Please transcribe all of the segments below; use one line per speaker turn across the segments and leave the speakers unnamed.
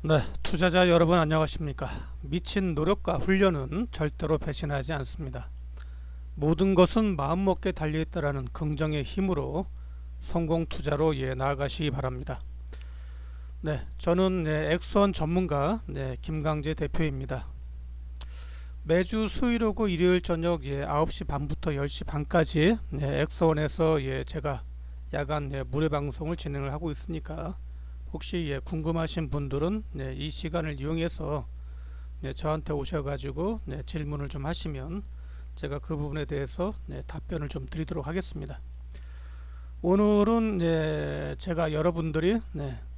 네, 투자자 여러분 안녕하십니까? 미친 노력과 훈련은 절대로 배신하지 않습니다. 모든 것은 마음먹기에 달려있다라는 긍정의 힘으로 성공 투자로 나아가시기 바랍니다. 네, 저는 엑스원 전문가 김강재 대표입니다. 매주 수요일하고 일요일 저녁 9시 반부터 10시 반까지 엑스원에서 제가 야간 무료 방송을 진행을 하고 있으니까 혹시 궁금하신 분들은 이 시간을 이용해서 저한테 오셔가지고 질문을 좀 하시면 제가 그 부분에 대해서 답변을 좀 드리도록 하겠습니다. 오늘은 제가 여러분들이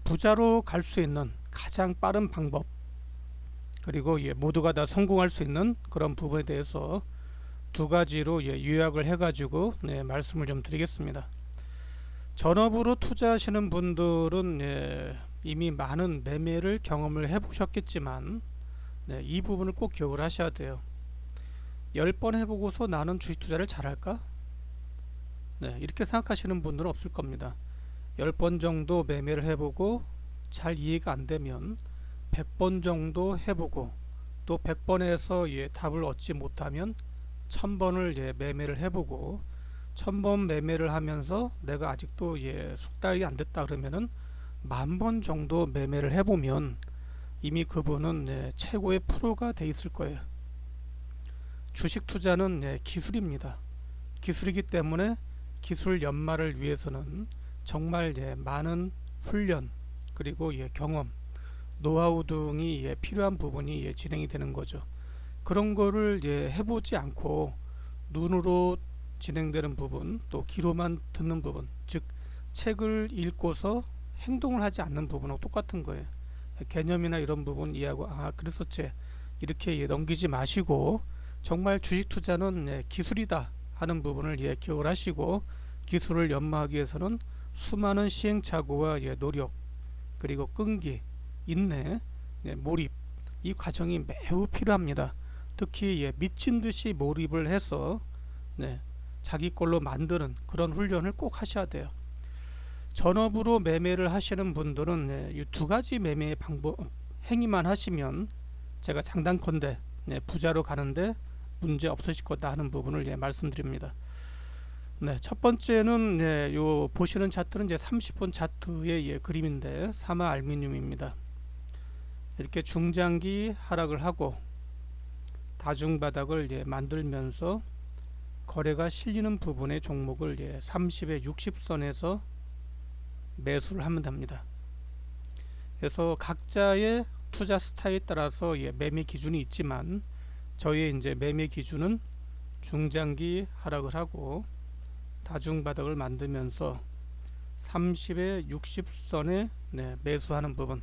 부자로 갈 수 있는 가장 빠른 방법, 그리고 모두가 다 성공할 수 있는 그런 부분에 대해서 두 가지로 요약을 해가지고 말씀을 좀 드리겠습니다. 전업으로 투자하시는 분들은 이미 많은 매매를 경험을 해보셨겠지만 이 부분을 꼭 기억을 하셔야 돼요. 10번 해보고서 나는 주식 투자를 잘할까? 이렇게 생각하시는 분들은 없을 겁니다. 10번 정도 매매를 해보고 잘 이해가 안 되면 100번 정도 해보고 또 100번에서 답을 얻지 못하면 1000번을 매매를 해보고 1000번 매매를 하면서 내가 아직도 숙달이 안 됐다 그러면은 10,000번 정도 매매를 해보면 이미 그분은 최고의 프로가 돼 있을 거예요. 주식 투자는 기술입니다. 기술이기 때문에 기술 연마를 위해서는 정말 많은 훈련 그리고 경험, 노하우 등이 필요한 부분이 진행이 되는 거죠. 그런 거를 해보지 않고 눈으로 진행되는 부분, 또 귀로만 듣는 부분, 즉 책을 읽고서 행동을 하지 않는 부분하고 똑같은 거예요. 개념이나 이런 부분 이해하고 그랬었지 이렇게 넘기지 마시고 정말 주식 투자는 기술이다 하는 부분을 기억을 하시고 기술을 연마하기 위해서는 수많은 시행착오와 노력 그리고 끈기, 인내, 몰입 이 과정이 매우 필요합니다. 특히 미친 듯이 몰입을 해서 자기 걸로 만드는 그런 훈련을 꼭 하셔야 돼요. 전업으로 매매를 하시는 분들은 이 두 가지 매매의 방법 행위만 하시면 제가 장단컨대 부자로 가는데 문제 없으실 거다 하는 부분을 말씀드립니다. 첫 번째는 요 보시는 차트는 이제 30분 차트의 그림인데 사마 알루미늄입니다. 이렇게 중장기 하락을 하고 다중바닥을 만들면서 거래가 실리는 부분의 종목을 30에 60선에서 매수를 하면 됩니다. 그래서 각자의 투자 스타일에 따라서 매매 기준이 있지만 저희의 이제 매매 기준은 중장기 하락을 하고 다중바닥을 만들면서 30에 60선에 매수하는 부분.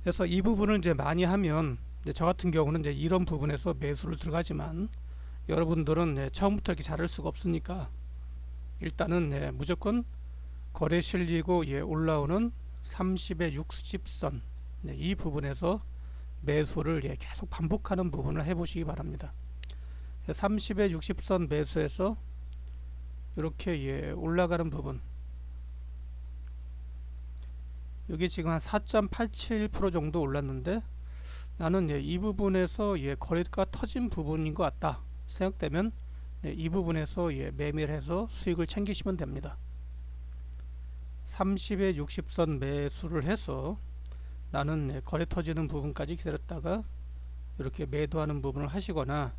그래서 이 부분을 이제 많이 하면 저 같은 경우는 이제 이런 부분에서 매수를 들어가지만 여러분들은 처음부터 이렇게 잘할 수가 없으니까 일단은 무조건 거래 실리고 올라오는 30에 60선 이 부분에서 매수를 계속 반복하는 부분을 해보시기 바랍니다. 30에 60선 매수해서 이렇게 올라가는 부분 여기 지금 한 4.87% 정도 올랐는데 나는 이 부분에서 거래가 터진 부분인 것 같다 생각되면 이 부분에서 매매를 해서 수익을 챙기시면 됩니다. 30에 60선 매수를 해서 나는 거래 터지는 부분까지 기다렸다가 이렇게 매도하는 부분을 하시거나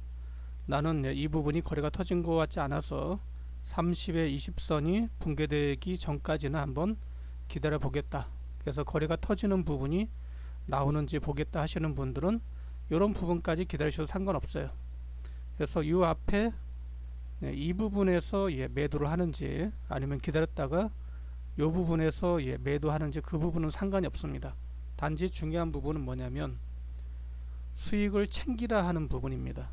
나는 이 부분이 거래가 터진 것 같지 않아서 30에 20선이 붕괴되기 전까지는 한번 기다려 보겠다. 그래서 거래가 터지는 부분이 나오는지 보겠다 하시는 분들은 이런 부분까지 기다리셔도 상관없어요. 그래서 이 앞에 이 부분에서 매도를 하는지 아니면 기다렸다가 이 부분에서 매도하는지 그 부분은 상관이 없습니다. 단지 중요한 부분은 뭐냐면 수익을 챙기라 하는 부분입니다.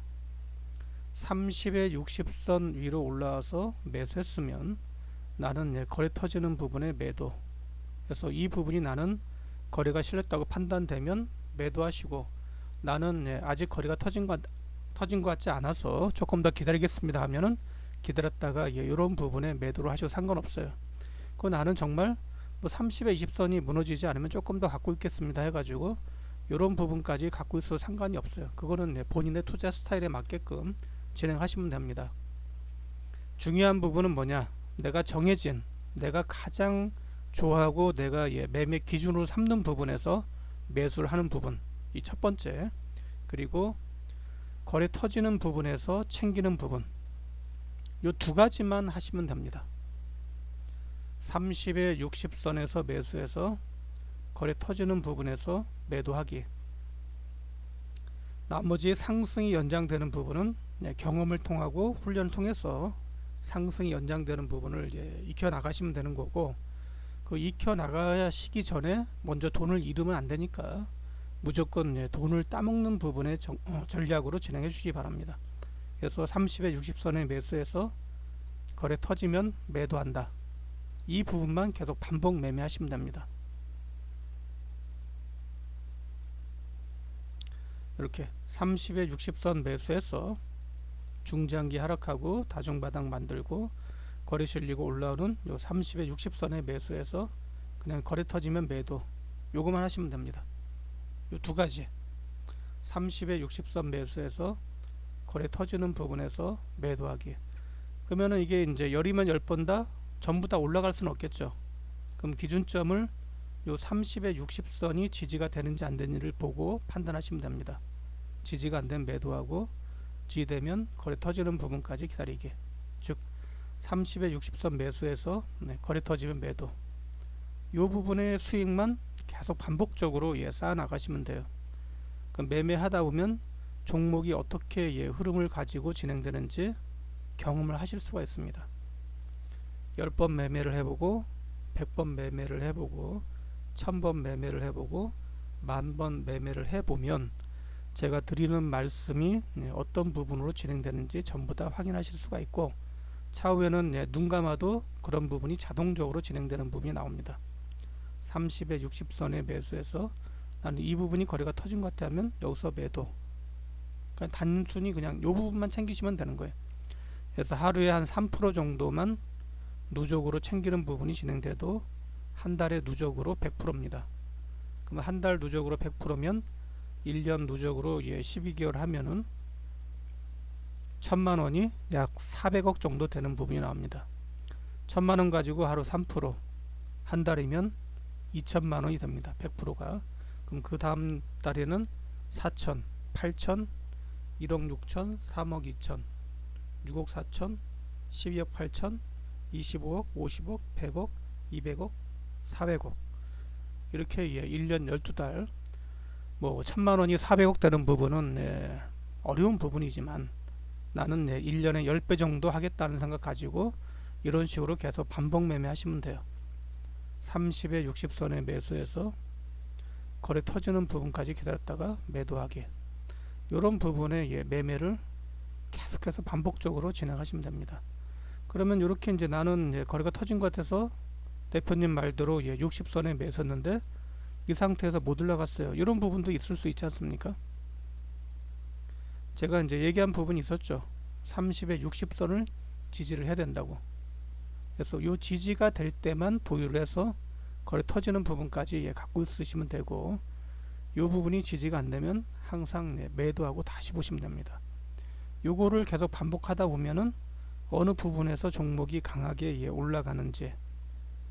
30에 60선 위로 올라와서 매수했으면 나는 거래 터지는 부분에 매도. 그래서 이 부분이 나는 거래가 실렸다고 판단되면 매도하시고 나는 아직 거래가 터진 것 같지 않아서 조금 더 기다리겠습니다 하면은 기다렸다가 이런 부분에 매도를 하셔도 상관없어요. 그 나는 정말 뭐 30에 20선이 무너지지 않으면 조금 더 갖고 있겠습니다 해가지고 이런 부분까지 갖고 있어도 상관이 없어요. 그거는 본인의 투자 스타일에 맞게끔 진행하시면 됩니다. 중요한 부분은 뭐냐, 내가 정해진, 내가 가장 좋아하고 내가 매매 기준으로 삼는 부분에서 매수를 하는 부분, 이 첫 번째. 그리고 거래 터지는 부분에서 챙기는 부분, 요 두 가지만 하시면 됩니다. 30에 60선에서 매수해서 거래 터지는 부분에서 매도하기. 나머지 상승이 연장되는 부분은 경험을 통하고 훈련을 통해서 상승이 연장되는 부분을 익혀 나가시면 되는 거고, 그 익혀 나가시기 전에 먼저 돈을 잃으면 안 되니까 무조건 돈을 따먹는 부분의 전략으로 진행해 주시기 바랍니다. 그래서 30에 60선에 매수해서 거래 터지면 매도한다. 이 부분만 계속 반복 매매하시면 됩니다. 이렇게 30에 60선 매수해서 중장기 하락하고 다중바닥 만들고 거래 실리고 올라오는 요 30에 60선에 매수해서 그냥 거래 터지면 매도, 요거만 하시면 됩니다. 요 두 가지, 30에 60선 매수해서 거래 터지는 부분에서 매도하기. 그러면은 이게 이제 열이면 10번 다 전부 다 올라갈 수는 없겠죠. 그럼 기준점을 요 30에 60선이 지지가 되는지 안 되는지를 보고 판단하시면 됩니다. 지지가 안 되면 매도하고, 지지되면 거래 터지는 부분까지 기다리기. 즉 30에 60선 매수해서 거래 터지면 매도, 요 부분의 수익만 계속 반복적으로 쌓아 나가시면 돼요. 그럼 매매하다 보면 종목이 어떻게 흐름을 가지고 진행되는지 경험을 하실 수가 있습니다. 10번 매매를 해보고 100번 매매를 해보고 1000번 매매를 해보고 10,000번 매매를 해보면 제가 드리는 말씀이 어떤 부분으로 진행되는지 전부 다 확인하실 수가 있고, 차후에는 눈 감아도 그런 부분이 자동적으로 진행되는 부분이 나옵니다. 30에 60선에 매수해서 나는 이 부분이 거래가 터진 것 같아 하면 여기서 매도. 그냥 단순히 그냥 이 부분만 챙기시면 되는 거예요. 그래서 하루에 한 3% 정도만 누적으로 챙기는 부분이 진행돼도 한 달에 누적으로 100%입니다. 그럼 한 달 누적으로 100%면 1년 누적으로 12개월 하면은 1000만원이 약 400억 정도 되는 부분이 나옵니다. 1000만원 가지고 하루 3%, 한 달이면 2000만원이 됩니다. 100%가. 그럼 그 다음 달에는 4천, 8천, 1억 6천, 3억 2천, 6억 4천, 12억 8천, 25억, 50억, 100억, 200억, 400억. 이렇게 1년 12달 뭐 1000만원이 400억 되는 부분은 어려운 부분이지만 나는 1년에 10배 정도 하겠다는 생각 가지고 이런 식으로 계속 반복 매매 하시면 돼요. 30에 60선에 매수해서 거래 터지는 부분까지 기다렸다가 매도하기. 이런 부분의 매매를 계속해서 반복적으로 진행하시면 됩니다. 그러면 이렇게 이제 나는 거래가 터진 것 같아서 대표님 말대로 60선에 매수했는데 이 상태에서 못 올라갔어요. 이런 부분도 있을 수 있지 않습니까? 제가 이제 얘기한 부분이 있었죠. 30에 60선을 지지를 해야 된다고. 그래서 요 지지가 될 때만 보유를 해서 거래 터지는 부분까지 갖고 있으시면 되고, 요 부분이 지지가 안 되면 항상 매도하고 다시 보시면 됩니다. 요거를 계속 반복하다 보면은 어느 부분에서 종목이 강하게 올라가는지,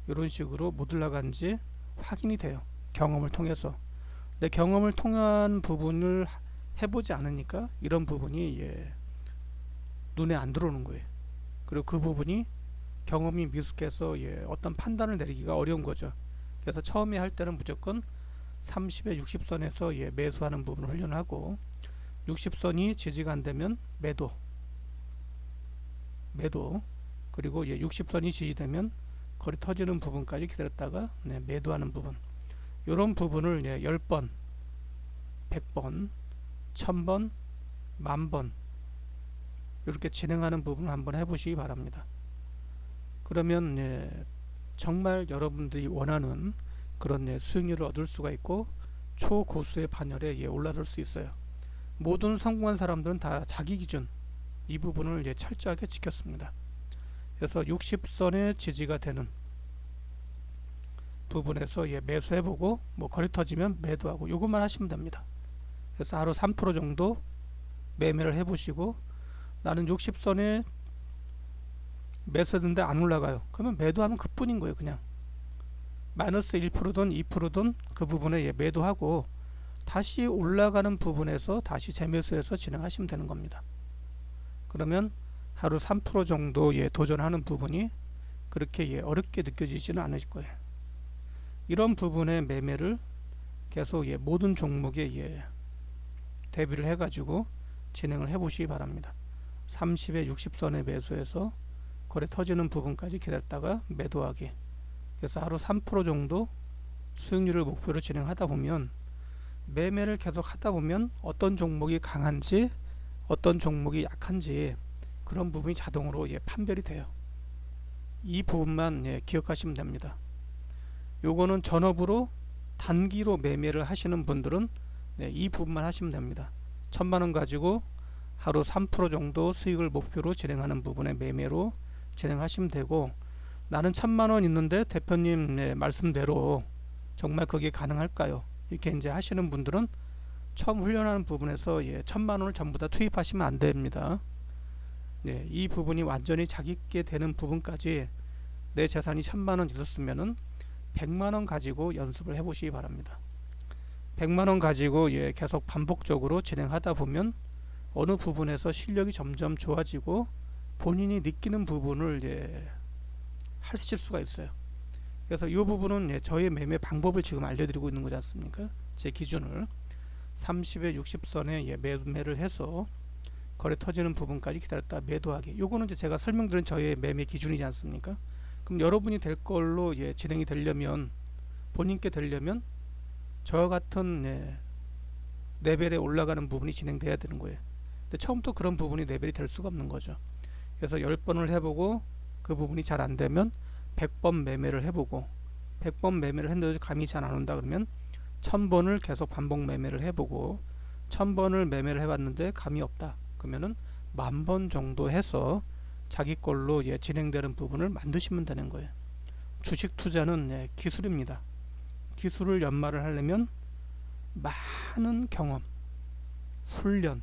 이런 식으로 못 올라간지 확인이 돼요. 경험을 통해서. 근데 경험을 통한 부분을 해보지 않으니까 이런 부분이 눈에 안 들어오는 거예요. 그리고 그 부분이 경험이 미숙해서 어떤 판단을 내리기가 어려운 거죠. 그래서 처음에 할 때는 무조건 30에 60선에서 매수하는 부분을 훈련하고, 60선이 지지가 안 되면 매도, 그리고 60선이 지지되면 거리 터지는 부분까지 기다렸다가 매도하는 부분, 이런 부분을 10번, 100번, 1000번, 10,000번 이렇게 진행하는 부분을 한번 해보시기 바랍니다. 그러면 정말 여러분들이 원하는 그런 수익률을 얻을 수가 있고 초고수의 반열에 올라설 수 있어요. 모든 성공한 사람들은 다 자기 기준 이 부분을 철저하게 지켰습니다. 그래서 60선의 지지가 되는 부분에서 매수해보고 뭐 거래 터지면 매도하고 요것만 하시면 됩니다. 그래서 하루 3% 정도 매매를 해보시고 나는 60선에 매수했는데 안 올라가요. 그러면 매도하면 그뿐인 거예요. 그냥 마이너스 1%든 2%든 그 부분에 매도하고 다시 올라가는 부분에서 다시 재매수해서 진행하시면 되는 겁니다. 그러면 하루 3% 정도 도전하는 부분이 그렇게 어렵게 느껴지지는 않으실 거예요. 이런 부분의 매매를 계속 모든 종목에 대비를 해가지고 진행을 해보시기 바랍니다. 30에 60선에 매수해서 거래 터지는 부분까지 기다렸다가 매도하기. 그래서 하루 3% 정도 수익률을 목표로 진행하다 보면 매매를 계속 하다 보면 어떤 종목이 강한지 어떤 종목이 약한지 그런 부분이 자동으로 판별이 돼요. 이 부분만 기억하시면 됩니다. 요거는 전업으로 단기로 매매를 하시는 분들은 이 부분만 하시면 됩니다. 1000만원 가지고 하루 3% 정도 수익을 목표로 진행하는 부분의 매매로 진행하시면 되고, 나는 1000만원 있는데 대표님 말씀대로 정말 그게 가능할까요? 이렇게 이제 하시는 분들은 처음 훈련하는 부분에서 1000만원을 전부 다 투입하시면 안 됩니다. 이 부분이 완전히 자기께 되는 부분까지 내 재산이 1000만원 있었으면은 100만원 가지고 연습을 해보시기 바랍니다. 100만원 가지고 계속 반복적으로 진행하다 보면 어느 부분에서 실력이 점점 좋아지고 본인이 느끼는 부분을 하실 수가 있어요. 그래서 이 부분은 저의 매매 방법을 지금 알려드리고 있는 거지 않습니까? 제 기준을 30에 60선에 매매를 해서 거래 터지는 부분까지 기다렸다 매도하기. 요거는 이제 제가 설명드린 저의 매매 기준이지 않습니까? 그럼 여러분이 될 걸로 진행이 되려면, 본인께 되려면 저와 같은 레벨에 올라가는 부분이 진행돼야 되는 거예요. 근데 처음부터 그런 부분이 레벨이 될 수가 없는 거죠. 그래서 10번을 해보고 그 부분이 잘 안되면 100번 매매를 해보고, 100번 매매를 했는데 감이 잘 안온다 그러면 1000번을 계속 반복 매매를 해보고, 1000번을 매매를 해봤는데 감이 없다 그러면은 10,000번 정도 해서 자기 걸로 진행되는 부분을 만드시면 되는 거예요. 주식 투자는 기술입니다. 기술을 연마를 하려면 많은 경험, 훈련,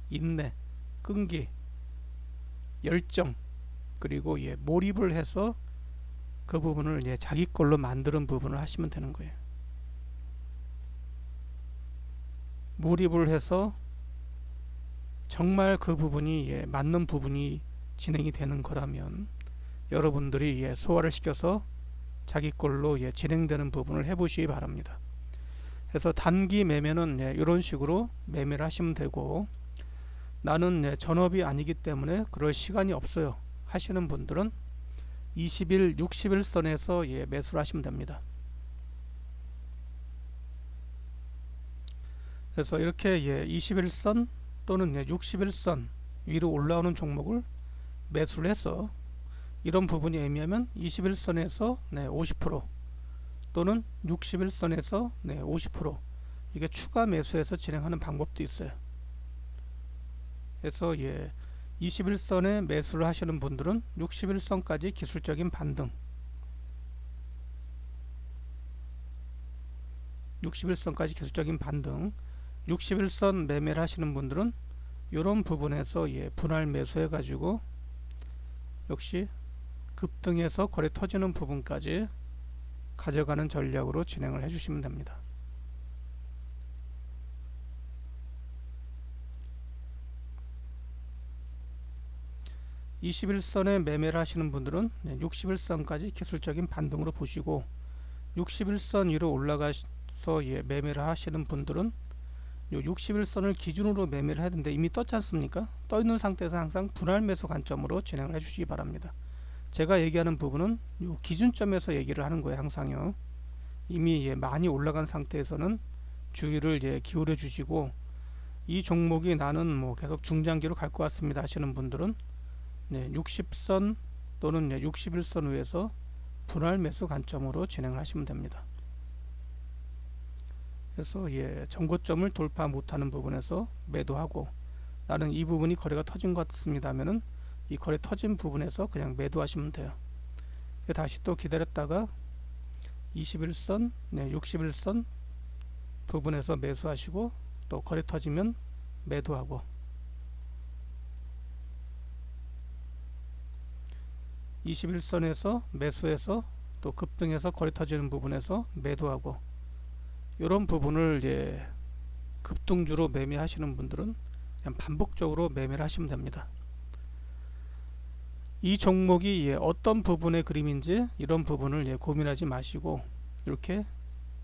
인내, 끈기, 열정, 그리고 몰입을 해서 그 부분을 자기 걸로 만드는 부분을 하시면 되는 거예요. 몰입을 해서 정말 그 부분이 맞는 부분이 진행이 되는 거라면 여러분들이 소화를 시켜서 자기 걸로 진행되는 부분을 해보시기 바랍니다. 그래서 단기 매매는 이런 식으로 매매를 하시면 되고, 나는 전업이 아니기 때문에 그럴 시간이 없어요 하시는 분들은 20일, 60일선에서 매수를 하시면 됩니다. 그래서 이렇게 21선 또는 61선 위로 올라오는 종목을 매수를 해서 이런 부분이 애매하면 21선에서 50% 또는 61선에서 50% 이게 추가 매수해서 진행하는 방법도 있어요. 그래서 21선에 매수를 하시는 분들은 61선까지 기술적인 반등, 61선까지 기술적인 반등, 61선 매매를 하시는 분들은 이런 부분에서 분할 매수해 가지고 역시 급등해서 거래 터지는 부분까지 가져가는 전략으로 진행을 해주시면 됩니다. (21선에) 매매를 하시는 분들은 61선까지 기술적인 반등으로 보시고, 61선 위로 올라가서 매매를 하시는 분들은 요 61선을 기준으로 매매를 해야 되는데 이미 떴지 않습니까? 떠 있는 상태에서 항상 분할 매수 관점으로 진행을 해 주시기 바랍니다. 제가 얘기하는 부분은 요 기준점에서 얘기를 하는 거예요. 항상요. 이미 많이 올라간 상태에서는 주의를 기울여 주시고, 이 종목이 나는 뭐 계속 중장기로 갈 것 같습니다 하시는 분들은 60선 또는 61선 위에서 분할 매수 관점으로 진행을 하시면 됩니다. 그래서 전고점을 돌파 못하는 부분에서 매도하고, 나는 이 부분이 거래가 터진 것 같습니다 하면은 이 거래 터진 부분에서 그냥 매도하시면 돼요. 다시 또 기다렸다가 21선, 61선 부분에서 매수하시고 또 거래 터지면 매도하고, 21선에서 매수해서 또 급등해서 거래 터지는 부분에서 매도하고, 이런 부분을 급등주로 매매하시는 분들은 그냥 반복적으로 매매를 하시면 됩니다. 이 종목이 어떤 부분의 그림인지 이런 부분을 고민하지 마시고, 이렇게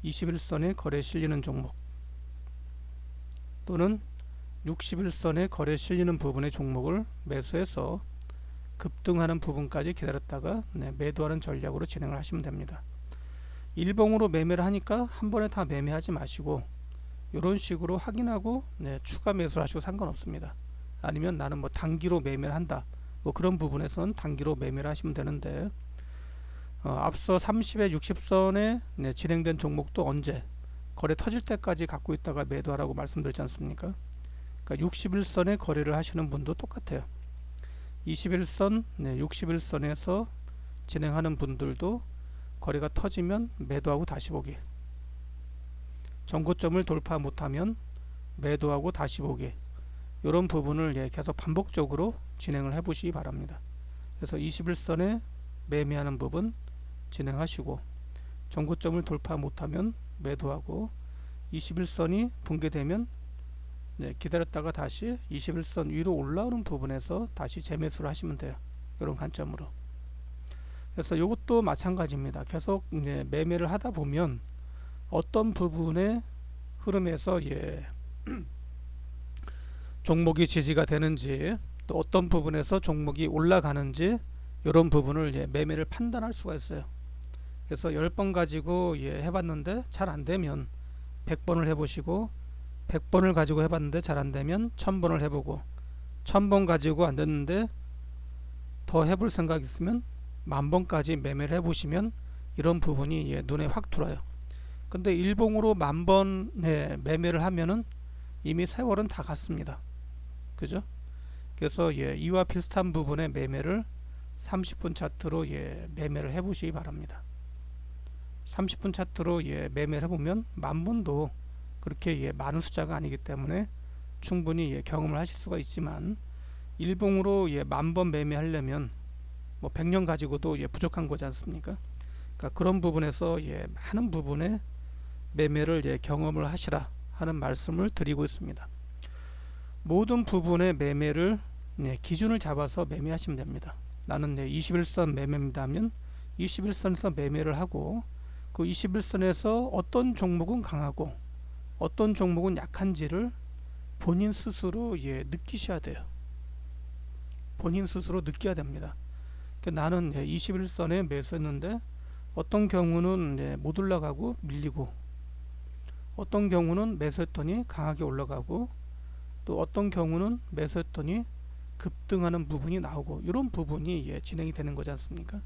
21선에 거래 실리는 종목 또는 61선에 거래 실리는 부분의 종목을 매수해서 급등하는 부분까지 기다렸다가 매도하는 전략으로 진행을 하시면 됩니다. 일봉으로 매매를 하니까 한 번에 다 매매하지 마시고 이런 식으로 확인하고 추가 매수를 하셔도 상관없습니다. 아니면 나는 뭐 단기로 매매를 한다, 뭐 그런 부분에서는 단기로 매매를 하시면 되는데, 앞서 30에 60선에 진행된 종목도 언제 거래 터질 때까지 갖고 있다가 매도하라고 말씀드렸지 않습니까? 그러니까 61선에 거래를 하시는 분도 똑같아요. 21선, 61선에서 진행하는 분들도 거래가 터지면 매도하고 다시 보기, 전고점을 돌파 못하면 매도하고 다시 보기, 이런 부분을 계속 반복적으로 진행을 해 보시기 바랍니다. 그래서 21선에 매매하는 부분 진행하시고, 전고점을 돌파 못하면 매도하고, 21선이 붕괴되면 기다렸다가 다시 21선 위로 올라오는 부분에서 다시 재매수를 하시면 돼요. 이런 관점으로. 그래서 이것도 마찬가지입니다. 계속 매매를 하다 보면 어떤 부분의 흐름에서 종목이 지지가 되는지, 또 어떤 부분에서 종목이 올라가는지, 이런 부분을 매매를 판단할 수가 있어요. 그래서 10번 가지고 해봤는데 잘 안되면 100번을 해보시고, 100번을 가지고 해봤는데 잘 안되면 1000번을 해보고, 1000번 가지고 안됐는데 더 해볼 생각 있으면 10,000번까지 매매를 해보시면 이런 부분이 눈에 확 들어요. 근데 일봉으로 10,000번 매매를 하면은 이미 세월은 다 갔습니다. 그죠? 그래서 이와 비슷한 부분의 매매를 30분 차트로 매매를 해보시기 바랍니다. 30분 차트로 매매를 해보면 10,000번도 그렇게 많은 숫자가 아니기 때문에 충분히 경험을 하실 수가 있지만, 일봉으로 10,000번 매매하려면 뭐 100년 가지고도 부족한 거지 않습니까? 그러니까 그런 부분에서 많은 부분의 매매를 경험을 하시라 하는 말씀을 드리고 있습니다. 모든 부분의 매매를 기준을 잡아서 매매하시면 됩니다. 나는 21선 매매입니다 하면 21선에서 매매를 하고, 그 21선에서 어떤 종목은 강하고 어떤 종목은 약한지를 본인 스스로 느끼셔야 돼요. 본인 스스로 느껴야 됩니다. 그러니까 나는 21선에 매수했는데 어떤 경우는 못 올라가고 밀리고, 어떤 경우는 매수했더니 강하게 올라가고, 또 어떤 경우는 매수했더니 급등하는 부분이 나오고, 이런 부분이 진행이 되는 거지 않습니까?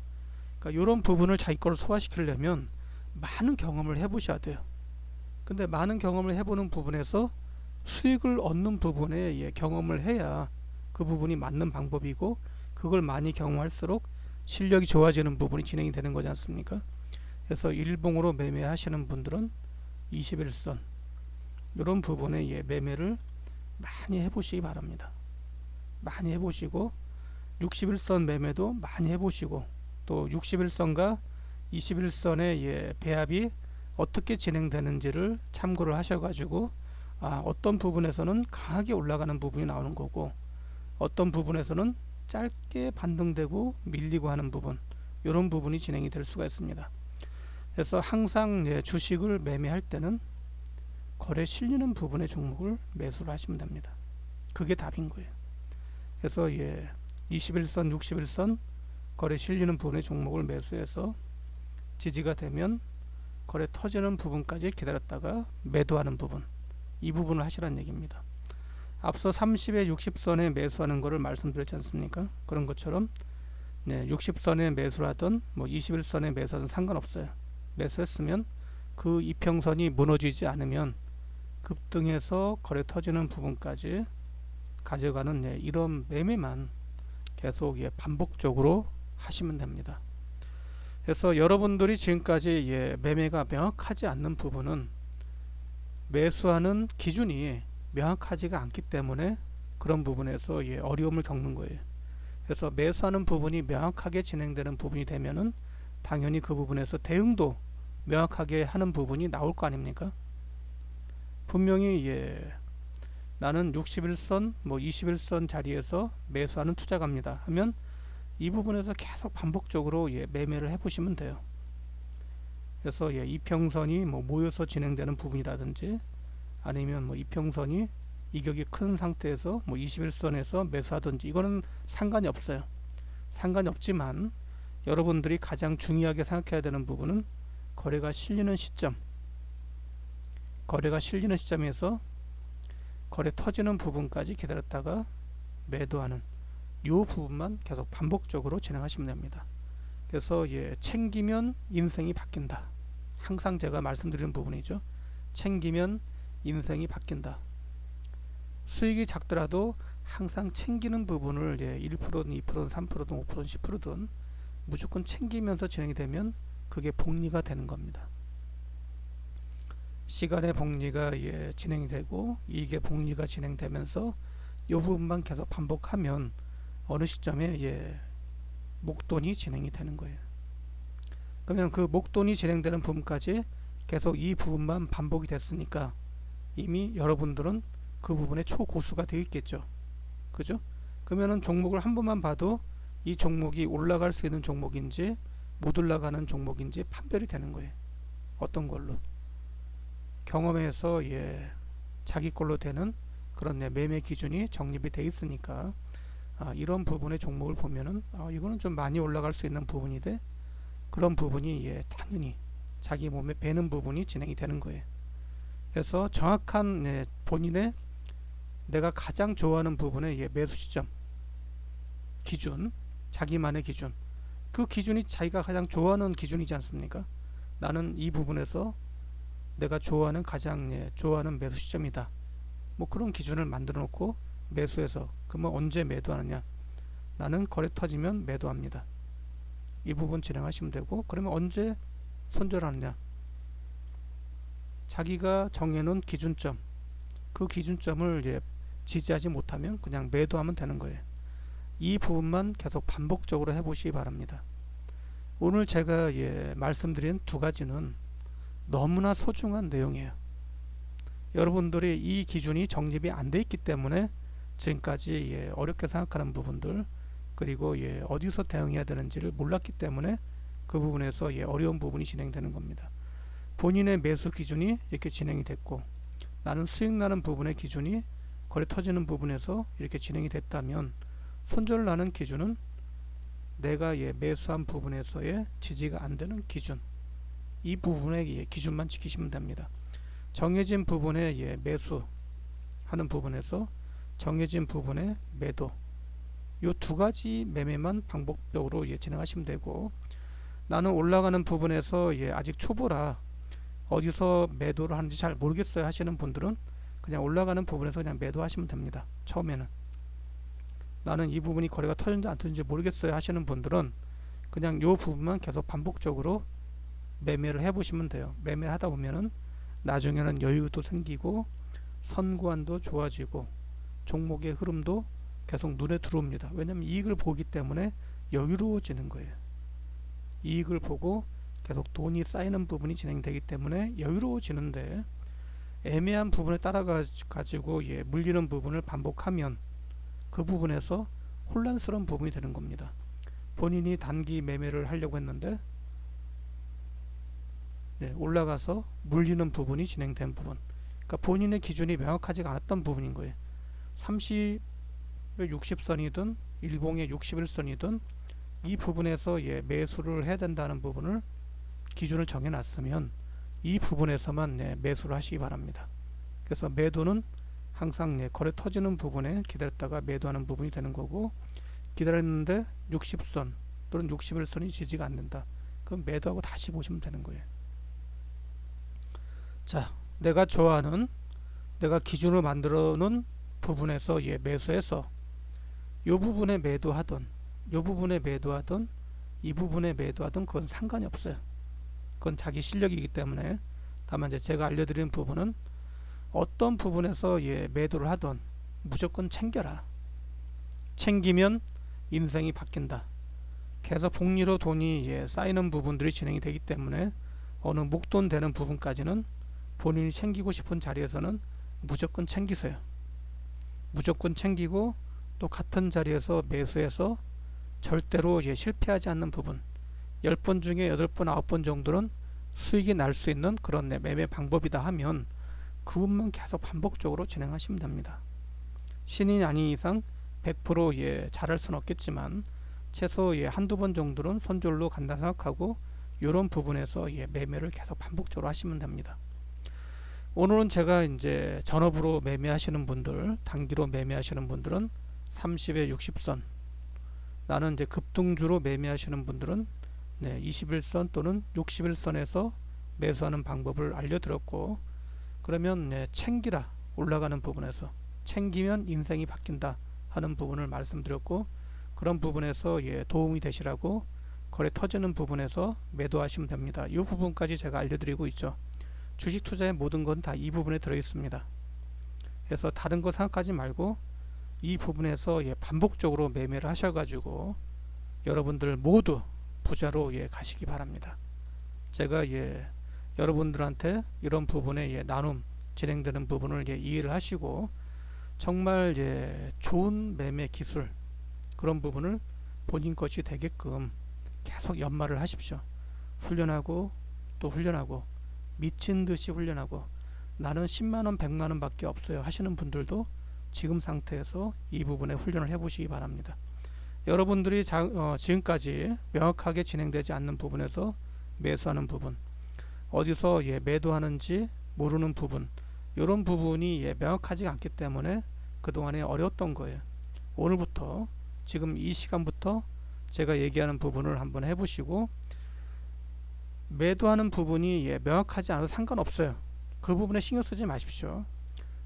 그러니까 이런 부분을 자기 거를 소화시키려면 많은 경험을 해보셔야 돼요. 근데 많은 경험을 해보는 부분에서 수익을 얻는 부분에 경험을 해야 그 부분이 맞는 방법이고, 그걸 많이 경험할수록 실력이 좋아지는 부분이 진행이 되는 거지 않습니까? 그래서 일봉으로 매매하시는 분들은 21선 이런 부분에 매매를 많이 해보시기 바랍니다. 많이 해보시고, 61선 매매도 많이 해보시고, 또 61선과 21선의 배합이 어떻게 진행되는지를 참고를 하셔가지고, 어떤 부분에서는 강하게 올라가는 부분이 나오는 거고, 어떤 부분에서는 짧게 반등되고 밀리고 하는 부분, 이런 부분이 진행이 될 수가 있습니다. 그래서 항상 주식을 매매할 때는 거래 실리는 부분의 종목을 매수를 하시면 됩니다. 그게 답인 거예요. 그래서 21선, 61선 거래 실리는 부분의 종목을 매수해서 지지가 되면 거래 터지는 부분까지 기다렸다가 매도하는 부분, 이 부분을 하시라는 얘기입니다. 앞서 30에 60선에 매수하는 것을 말씀드렸지 않습니까? 그런 것처럼 60선에 매수를 하든 뭐 21선에 매수하든 상관없어요. 매수했으면 그 이평선이 무너지지 않으면 급등해서 거래 터지는 부분까지 가져가는 이런 매매만 계속 반복적으로 하시면 됩니다. 그래서 여러분들이 지금까지 매매가 명확하지 않는 부분은 매수하는 기준이 명확하지가 않기 때문에 그런 부분에서 어려움을 겪는 거예요. 그래서 매수하는 부분이 명확하게 진행되는 부분이 되면은 당연히 그 부분에서 대응도 명확하게 하는 부분이 나올 거 아닙니까? 분명히 나는 61선, 21선 자리에서 매수하는 투자가입니다 하면 이 부분에서 계속 반복적으로 매매를 해보시면 돼요. 그래서 이평선이 모여서 진행되는 부분이라든지 아니면 이평선이 이격이 큰 상태에서 21선에서 매수하든지 이거는 상관이 없어요. 상관이 없지만 여러분들이 가장 중요하게 생각해야 되는 부분은 거래가 실리는 시점, 거래가 실리는 시점에서 거래 터지는 부분까지 기다렸다가 매도하는 이 부분만 계속 반복적으로 진행하시면 됩니다. 그래서 챙기면 인생이 바뀐다. 항상 제가 말씀드리는 부분이죠. 챙기면 인생이 바뀐다. 수익이 작더라도 항상 챙기는 부분을 1%든 2%든 3%든 5%든 10%든 무조건 챙기면서 진행이 되면 그게 복리가 되는 겁니다. 시간의 복리가 진행이 되고 이익의 복리가 진행되면서 이 부분만 계속 반복하면 어느 시점에 목돈이 진행이 되는 거예요. 그러면 그 목돈이 진행되는 부분까지 계속 이 부분만 반복이 됐으니까 이미 여러분들은 그 부분에 초고수가 되어 있겠죠. 그죠? 그러면은 종목을 한 번만 봐도 이 종목이 올라갈 수 있는 종목인지 못 올라가는 종목인지 판별이 되는 거예요. 어떤 걸로? 경험에서 자기 걸로 되는 그런 매매 기준이 정립이 되어 있으니까 이런 부분의 종목을 보면은 이거는 좀 많이 올라갈 수 있는 부분인데 그런 부분이 당연히 자기 몸에 배는 부분이 진행이 되는 거예요. 그래서 정확한 본인의 내가 가장 좋아하는 부분의 매수 시점 기준, 자기만의 기준, 그 기준이 자기가 가장 좋아하는 기준이지 않습니까? 나는 이 부분에서 내가 좋아하는 가장 좋아하는 매수 시점이다. 그런 기준을 만들어 놓고 매수해서 그러면 언제 매도하느냐? 나는 거래 터지면 매도합니다. 이 부분 진행하시면 되고 그러면 언제 손절하느냐? 자기가 정해놓은 기준점, 그 기준점을 지지하지 못하면 그냥 매도하면 되는 거예요. 이 부분만 계속 반복적으로 해보시기 바랍니다. 오늘 제가 말씀드린 두 가지는 너무나 소중한 내용이에요. 여러분들이 이 기준이 정립이 안 돼 있기 때문에 지금까지 어렵게 생각하는 부분들 그리고 어디서 대응해야 되는지를 몰랐기 때문에 그 부분에서 어려운 부분이 진행되는 겁니다. 본인의 매수 기준이 이렇게 진행이 됐고 나는 수익 나는 부분의 기준이 거래 터지는 부분에서 이렇게 진행이 됐다면 손절 나는 기준은 내가 매수한 부분에서의 지지가 안 되는 기준, 이 부분의 기준만 지키시면 됩니다. 정해진 부분의 매수 하는 부분에서 정해진 부분의 매도, 요 두 가지 매매만 반복적으로 진행하시면 되고 나는 올라가는 부분에서 아직 초보라 어디서 매도를 하는지 잘 모르겠어요 하시는 분들은 그냥 올라가는 부분에서 그냥 매도하시면 됩니다. 처음에는 나는 이 부분이 거래가 터지는지 안 터지는지 모르겠어요 하시는 분들은 그냥 요 부분만 계속 반복적으로 매매를 해보시면 돼요. 매매를 하다 보면은 나중에는 여유도 생기고 선구안도 좋아지고 종목의 흐름도 계속 눈에 들어옵니다. 왜냐하면 이익을 보기 때문에 여유로워지는 거예요. 이익을 보고 계속 돈이 쌓이는 부분이 진행되기 때문에 여유로워지는데 애매한 부분에 따라 가지고 물리는 부분을 반복하면 그 부분에서 혼란스러운 부분이 되는 겁니다. 본인이 단기 매매를 하려고 했는데 올라가서 물리는 부분이 진행된 부분, 그러니까 본인의 기준이 명확하지 않았던 부분인 거예요. 30의 60선이든 일봉의 61선이든 이 부분에서 매수를 해야 된다는 부분을 기준을 정해 놨으면 이 부분에서만 매수를 하시기 바랍니다. 그래서 매도는 항상 거래 터지는 부분에 기다렸다가 매도하는 부분이 되는 거고 기다렸는데 60선 또는 61선이 지지가 않는다. 그럼 매도하고 다시 보시면 되는 거예요. 자, 내가 좋아하는 내가 기준을 만들어 놓은 부분에서 매수해서 요 부분에 매도하던 요 부분에 매도하던 이 부분에 매도하든 그건 상관이 없어요. 그건 자기 실력이기 때문에. 다만 이제 제가 알려드리는 부분은 어떤 부분에서 매도를 하든 무조건 챙겨라. 챙기면 인생이 바뀐다. 계속 복리로 돈이 쌓이는 부분들이 진행이 되기 때문에 어느 목돈 되는 부분까지는 본인이 챙기고 싶은 자리에서는 무조건 챙기세요. 무조건 챙기고 또 같은 자리에서 매수해서 절대로 실패하지 않는 부분, 10번 중에 8번 9번 정도는 수익이 날 수 있는 그런 매매 방법이다 하면 그것만 계속 반복적으로 진행하시면 됩니다. 신인이 아닌 이상 100% 잘할 수는 없겠지만 최소 한두 번 정도는 손절로 간다 생각하고 이런 부분에서 매매를 계속 반복적으로 하시면 됩니다. 오늘은 제가 이제 전업으로 매매하시는 분들, 단기로 매매하시는 분들은 30에 60선, 나는 이제 급등주로 매매하시는 분들은 21선 또는 61선에서 매수하는 방법을 알려드렸고, 그러면 챙기라, 올라가는 부분에서 챙기면 인생이 바뀐다 하는 부분을 말씀드렸고, 그런 부분에서 도움이 되시라고 거래 터지는 부분에서 매도하시면 됩니다. 이 부분까지 제가 알려드리고 있죠. 주식 투자의 모든 건 다 이 부분에 들어 있습니다. 그래서 다른 거 생각하지 말고 이 부분에서 반복적으로 매매를 하셔가지고 여러분들 모두 부자로 가시기 바랍니다. 제가 여러분들한테 이런 부분에 나눔 진행되는 부분을 이해를 하시고 정말 좋은 매매 기술, 그런 부분을 본인 것이 되게끔 계속 연마를 하십시오. 훈련하고 또 훈련하고 미친듯이 훈련하고 나는 10만원 100만원 밖에 없어요 하시는 분들도 지금 상태에서 이 부분에 훈련을 해 보시기 바랍니다. 여러분들이 지금까지 명확하게 진행되지 않는 부분에서 매수하는 부분, 어디서 매도하는지 모르는 부분, 이런 부분이 명확하지 않기 때문에 그동안에 어려웠던 거예요. 오늘부터 지금 이 시간부터 제가 얘기하는 부분을 한번 해보시고, 매도하는 부분이 명확하지 않아도 상관없어요. 그 부분에 신경 쓰지 마십시오.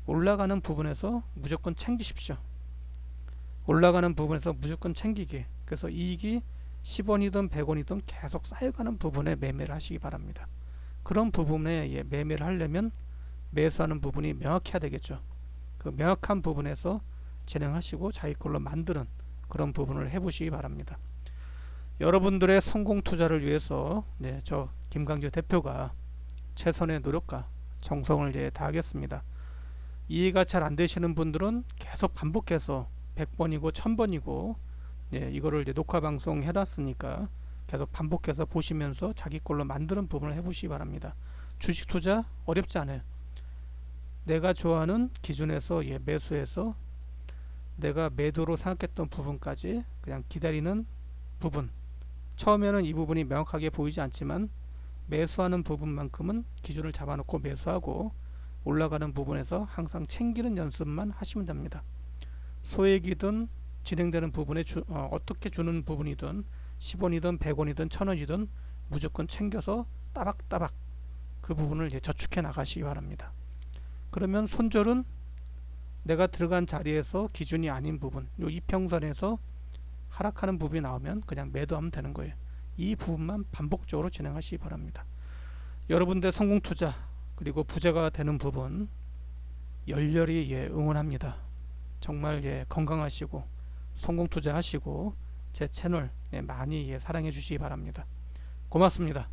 올라가는 부분에서 무조건 챙기십시오. 올라가는 부분에서 무조건 챙기기. 그래서 이익이 10원이든 100원이든 계속 쌓여가는 부분에 매매를 하시기 바랍니다. 그런 부분에 매매를 하려면 매수하는 부분이 명확해야 되겠죠. 그 명확한 부분에서 진행하시고 자기 걸로 만드는 그런 부분을 해보시기 바랍니다. 여러분들의 성공 투자를 위해서 저 김강주 대표가 최선의 노력과 정성을 다하겠습니다. 이해가 잘 안되시는 분들은 계속 반복해서 100번이고 1000번이고 이거를 녹화 방송 해놨으니까 계속 반복해서 보시면서 자기 걸로 만드는 부분을 해보시기 바랍니다. 주식 투자 어렵지 않아요. 내가 좋아하는 기준에서 매수해서 내가 매도로 생각했던 부분까지 그냥 기다리는 부분, 처음에는 이 부분이 명확하게 보이지 않지만 매수하는 부분만큼은 기준을 잡아놓고 매수하고 올라가는 부분에서 항상 챙기는 연습만 하시면 됩니다. 소액이든 진행되는 부분에 어떻게 주는 부분이든 10원이든 100원이든 1000원이든 무조건 챙겨서 따박따박 그 부분을 저축해 나가시기 바랍니다. 그러면 손절은 내가 들어간 자리에서 기준이 아닌 부분, 요 이평선에서 하락하는 부분이 나오면 그냥 매도하면 되는 거예요. 이 부분만 반복적으로 진행하시기 바랍니다. 여러분들 성공 투자 그리고 부자가 되는 부분 열렬히 응원합니다. 정말 건강하시고 성공 투자하시고 제 채널 많이 사랑해 주시기 바랍니다. 고맙습니다.